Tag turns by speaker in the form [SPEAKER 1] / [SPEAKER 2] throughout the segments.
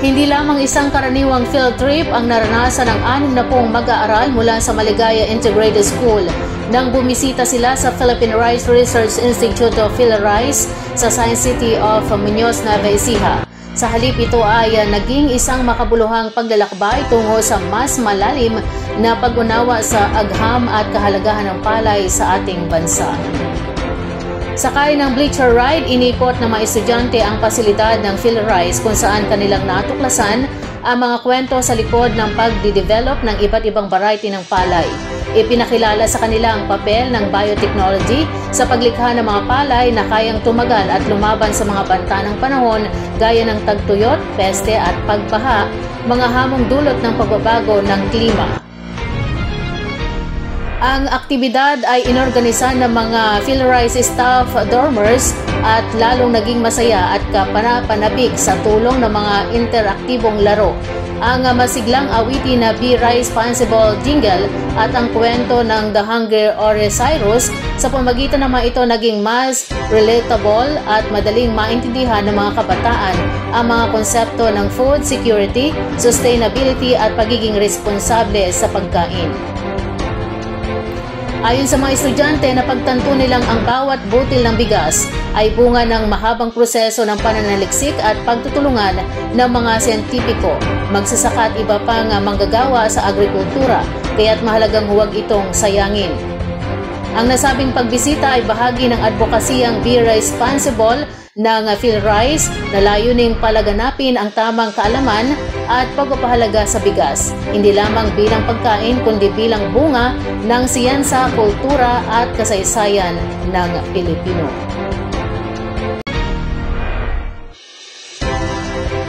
[SPEAKER 1] Hindi lamang isang karaniwang field trip ang naranasan ng 60 mag-aaral mula sa Maligaya Integrated School nang bumisita sila sa Philippine Rice Research Institute of PhilRice sa Science City of Muñoz, Nueva Ecija. Sa halip ito ay naging isang makabuluhang paglalakbay tungo sa mas malalim na pag-unawa sa agham at kahalagahan ng palay sa ating bansa. Sakay ng bleacher ride, inipot ng mga estudyante ang pasilidad ng PhilRice kung saan kanilang natuklasan ang mga kwento sa likod ng pagdidevelop ng iba't ibang variety ng palay. Ipinakilala sa kanila ang papel ng biotechnology sa paglikha ng mga palay na kayang tumagal at lumaban sa mga banta ng panahon gaya ng tagtuyot, peste at pagbaha, mga hamong dulot ng pagbabago ng klima. Ang aktibidad ay inorganisa ng mga PhilRice staff dormers at lalong naging masaya at kapanapanabik sa tulong ng mga interaktibong laro. Ang masiglang awitin na Be Responsible jingle at ang kwento ng The Hunger or Cyrus sa pamagitan ng mga ito naging mas relatable at madaling maintindihan ng mga kabataan ang mga konsepto ng food security, sustainability at pagiging responsable sa pagkain. Ayon sa mga estudyante, napagtanto nilang ang bawat butil ng bigas ay bunga ng mahabang proseso ng pananaliksik at pagtutulungan ng mga siyentipiko, magsasaka at iba pang manggagawa sa agrikultura, kaya't mahalagang huwag itong sayangin. Ang nasabing pagbisita ay bahagi ng advokasiyang Be Responsible ng PhilRice na layuning palaganapin ang tamang kaalaman at pagpapahalaga sa bigas, hindi lamang bilang pagkain kundi bilang bunga ng siyensa, kultura at kasaysayan ng Pilipino.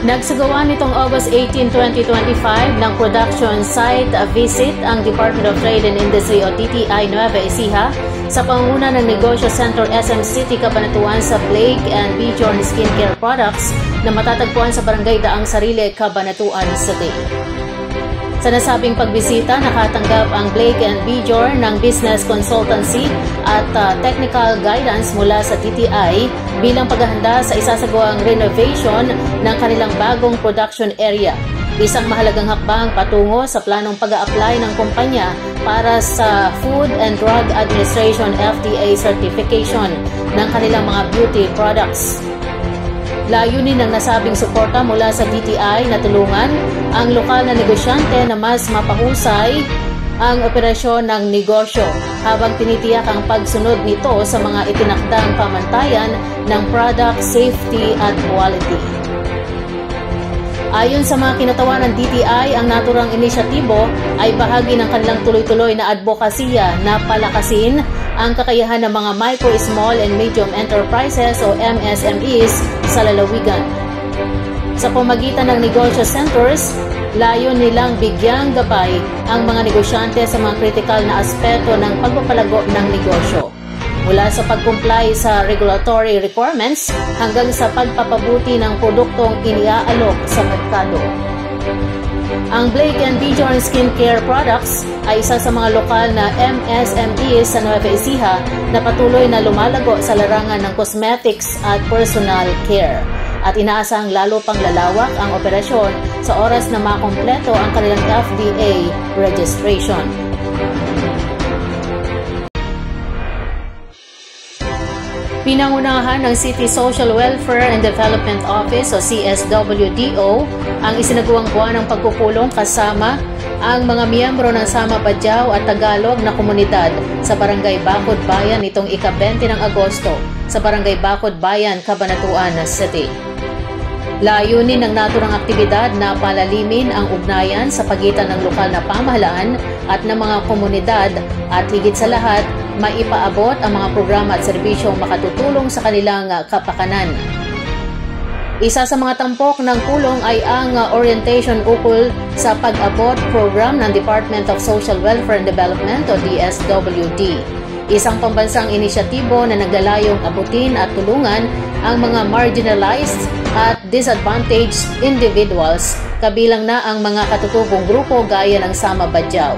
[SPEAKER 1] Nagsagawa nitong August 18, 2025 ng production site visit ang Department of Trade and Industry o DTI Nueva Ecija sa pangunguna ng Negosyo Center SM City Cabanatuan sa Blake and Bjorn Skincare Products na matatagpuan sa Barangay Daang Sarili, Cabanatuan City. Sa nasabing pagbisita, nakatanggap ang Blake and Bjorn ng business consultancy at technical guidance mula sa TTI bilang paghahanda sa isasagawang renovation ng kanilang bagong production area. Isang mahalagang hakbang patungo sa planong pag-a-apply ng kumpanya para sa Food and Drug Administration FDA certification ng kanilang mga beauty products. Layunin ng nasabing suporta mula sa DTI na tulungan ang lokal na negosyante na mas mapahusay ang operasyon ng negosyo habang tinitiyak ang pagsunod nito sa mga itinakdang pamantayan ng product safety at quality. Ayon sa mga kinatawan ng DTI, ang naturang inisyatibo ay bahagi ng kanilang tuloy-tuloy na advokasya na palakasin ang kakayahan ng mga micro, small, and medium enterprises o MSMEs sa lalawigan. Sa pamagitan ng negosyo centers, layon nilang bigyang gabay ang mga negosyante sa mga kritikal na aspeto ng pagpapalago ng negosyo. Mula sa pag-comply sa regulatory requirements hanggang sa pagpapabuti ng produktong iniaalok sa merkado. Ang Blake and Bjorn Skincare Products ay isa sa mga lokal na MSMEs sa Nueva Ecija na patuloy na lumalago sa larangan ng cosmetics at personal care. At inaasahang lalo pang lalawak ang operasyon sa oras na makompleto ang kanilang FDA registration. Pinangunahan ng City Social Welfare and Development Office o CSWDO ang isinagawang buwan ng pagpupulong kasama ang mga miyembro ng Sama Badjao at Tagalog na komunidad sa Barangay Bacod Bayan nitong ika-20 ng Agosto sa Barangay Bacod Bayan, Cabanatuan City. Layunin ng naturang aktibidad na palalimin ang ugnayan sa pagitan ng lokal na pamahalaan at ng mga komunidad at higit sa lahat, maipaabot ang mga programa at serbisyong makatutulong sa kanilang kapakanan. Isa sa mga tampok ng pulong ay ang orientation ukol sa pag-abot program ng Department of Social Welfare and Development o DSWD. Isang pambansang inisyatibo na naglalayong abutin at tulungan ang mga marginalized at disadvantaged individuals, kabilang na ang mga katutubong grupo gaya ng Sama Badjao.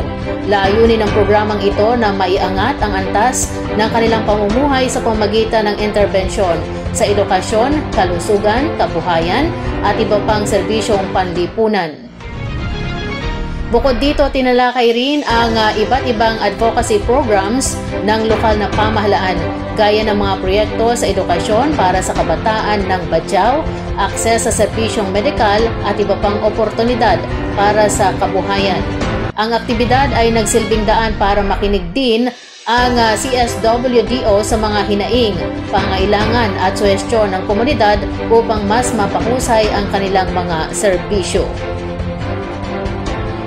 [SPEAKER 1] Layunin ng programang ito na maiangat ang antas ng kanilang pamumuhay sa pamamagitan ng interbensyon sa edukasyon, kalusugan, kabuhayan at iba pang serbisyong panlipunan. Bukod dito, tinalakay rin ang iba't ibang advocacy programs ng lokal na pamahalaan gaya ng mga proyekto sa edukasyon para sa kabataan ng Badjao, akses sa serbisyong medikal at iba pang oportunidad para sa kabuhayan. Ang aktibidad ay nagsilbing daan para makinig din ang CSWDO sa mga hinaing, pangailangan at suhestyon ng komunidad upang mas mapahusay ang kanilang mga serbisyo.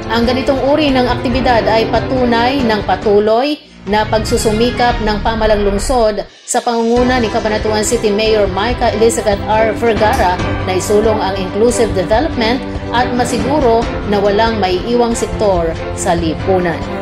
[SPEAKER 1] Ang ganitong uri ng aktibidad ay patunay ng patuloy na pagsusumikap ng pamahalang lungsod sa pangunguna ni Cabanatuan City Mayor Myca Elizabeth R. Vergara na isulong ang inclusive development at masiguro na walang maiiwang sektor sa lipunan.